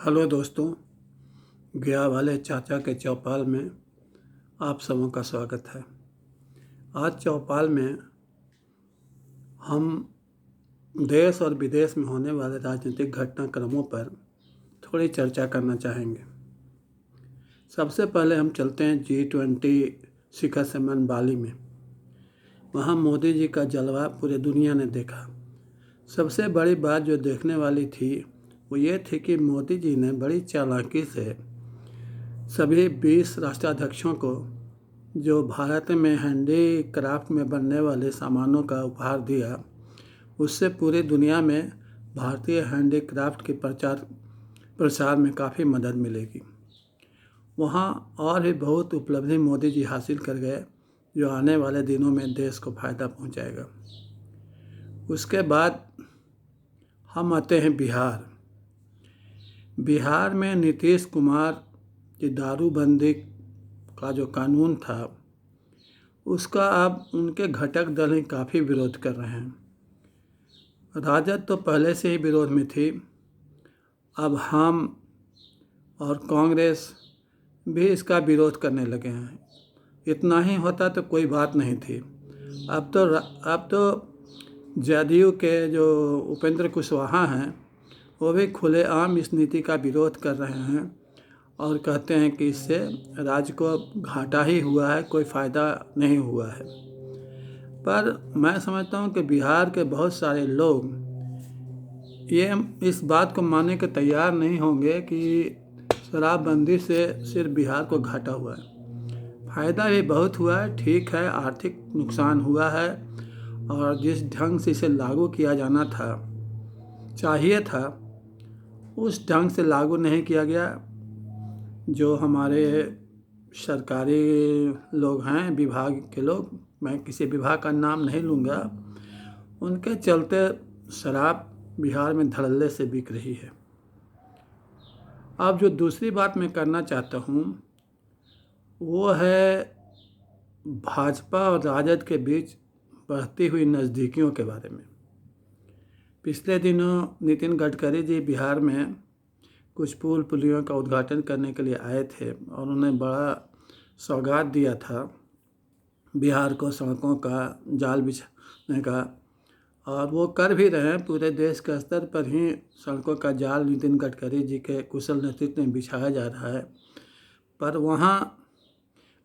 Hello दोस्तों, गया वाले चाचा के चौपाल में आप सबों का स्वागत है। आज चौपाल में हम देश और विदेश में होने वाले राजनीतिक घटनाक्रमों पर थोड़ी चर्चा करना चाहेंगे। सबसे पहले हम चलते हैं G20 शिखर सम्मेलन बाली में। वहाँ मोदी जी का जलवा पूरे दुनिया ने देखा। सबसे बड़ी बात जो देखने वाली थी वो ये थी कि मोदी जी ने बड़ी चालाकी से सभी 20 राष्ट्राध्यक्षों को जो भारत में हैंडीक्राफ्ट में बनने वाले सामानों का उपहार दिया, उससे पूरी दुनिया में भारतीय हैंडीक्राफ्ट के प्रसार में काफ़ी मदद मिलेगी। वहाँ और भी बहुत उपलब्धि मोदी जी हासिल कर गए जो आने वाले दिनों में देश को फ़ायदा पहुँचाएगा। उसके बाद हम आते हैं बिहार में नीतीश कुमार की दारूबंदी का जो कानून था उसका अब उनके घटक दल ही काफ़ी विरोध कर रहे हैं। राजद तो पहले से ही विरोध में थी, अब हम और कांग्रेस भी इसका विरोध करने लगे हैं। इतना ही होता तो कोई बात नहीं थी। अब तो जदयू के जो उपेंद्र कुशवाहा हैं वो भी खुलेआम इस नीति का विरोध कर रहे हैं और कहते हैं कि इससे राज्य को घाटा ही हुआ है, कोई फ़ायदा नहीं हुआ है। पर मैं समझता हूँ कि बिहार के बहुत सारे लोग ये इस बात को मानने के तैयार नहीं होंगे कि शराबबंदी से सिर्फ बिहार को घाटा हुआ है। फ़ायदा भी बहुत हुआ है, ठीक है, आर्थिक नुकसान हुआ है और जिस ढंग से इसे लागू किया जाना था, चाहिए था, उस ढंग से लागू नहीं किया गया। जो हमारे सरकारी लोग हैं, विभाग के लोग, मैं किसी विभाग का नाम नहीं लूँगा, उनके चलते शराब बिहार में धड़ल्ले से बिक रही है। अब जो दूसरी बात मैं करना चाहता हूँ वो है भाजपा और राजद के बीच बढ़ती हुई नज़दीकियों के बारे में। पिछले दिनों नितिन गडकरी जी बिहार में कुछ पुल पुलियों का उद्घाटन करने के लिए आए थे और उन्हें बड़ा सौगात दिया था बिहार को सड़कों का जाल बिछाने का, और वो कर भी रहे हैं। पूरे देश के स्तर पर ही सड़कों का जाल नितिन गडकरी जी के कुशल नेतृत्व में बिछाया जा रहा है। पर वहाँ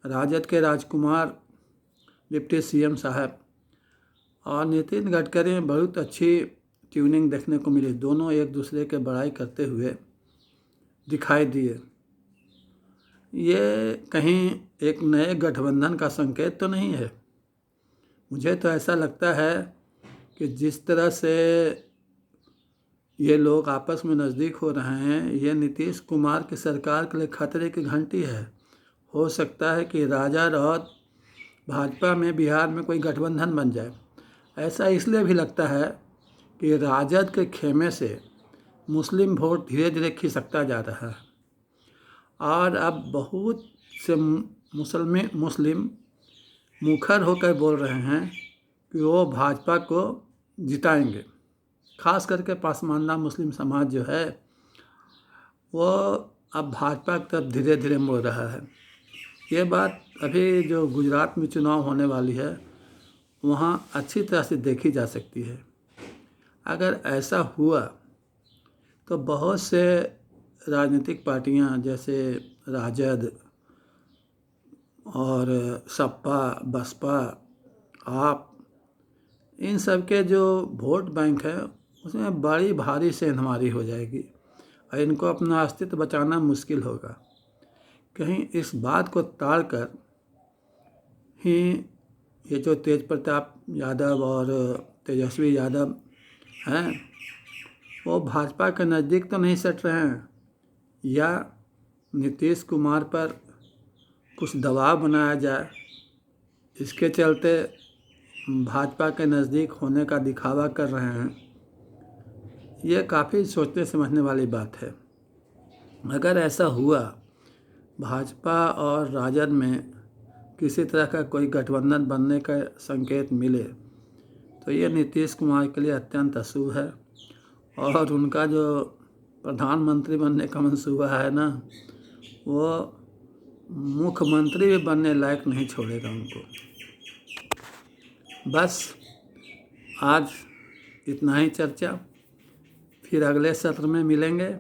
राजद के राजकुमार डिप्टी सीएम साहब और नितिन गडकरी में बहुत अच्छी ट्यूनिंग देखने को मिली। दोनों एक दूसरे के बड़ाई करते हुए दिखाई दिए। ये कहीं एक नए गठबंधन का संकेत तो नहीं है? मुझे तो ऐसा लगता है कि जिस तरह से ये लोग आपस में नज़दीक हो रहे हैं, ये नीतीश कुमार की सरकार के लिए खतरे की घंटी है। हो सकता है कि राजद और भाजपा में बिहार में कोई गठबंधन बन जाए। ऐसा इसलिए भी लगता है कि राजद के खेमे से मुस्लिम वोट धीरे धीरे खिसकता जा रहा है और अब बहुत से मुस्लिम मुखर होकर बोल रहे हैं कि वो भाजपा को जिताएंगे। खास करके पसमानदा मुस्लिम समाज जो है वो अब भाजपा की तरफ धीरे धीरे मुड़ रहा है। ये बात अभी जो गुजरात में चुनाव होने वाली है वहाँ अच्छी तरह से देखी जा सकती है। अगर ऐसा हुआ तो बहुत से राजनीतिक पार्टियां जैसे राजद और सपा, बसपा, आप, इन सब के जो वोट बैंक है उसमें बड़ी भारी सेंधमारी हो जाएगी और इनको अपना अस्तित्व बचाना मुश्किल होगा। कहीं इस बात को टाल कर ही ये जो तेज प्रताप यादव और तेजस्वी यादव हैं वो भाजपा के नज़दीक तो नहीं सट रहे हैं, या नीतीश कुमार पर कुछ दबाव बनाया जाए, इसके चलते भाजपा के नज़दीक होने का दिखावा कर रहे हैं। ये काफ़ी सोचने समझने वाली बात है। अगर ऐसा हुआ, भाजपा और राजद में किसी तरह का कोई गठबंधन बनने का संकेत मिले तो ये नीतीश कुमार के लिए अत्यंत अशुभ है और उनका जो प्रधानमंत्री बनने का मंसूबा है ना, वो मुख्यमंत्री भी बनने लायक नहीं छोड़ेगा उनको। बस आज इतना ही चर्चा, फिर अगले सत्र में मिलेंगे।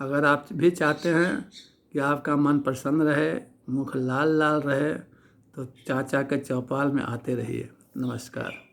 अगर आप भी चाहते हैं कि आपका मन प्रसन्न रहे, मुख लाल लाल रहे, तो चाचा के चौपाल में आते रहिए। नमस्कार।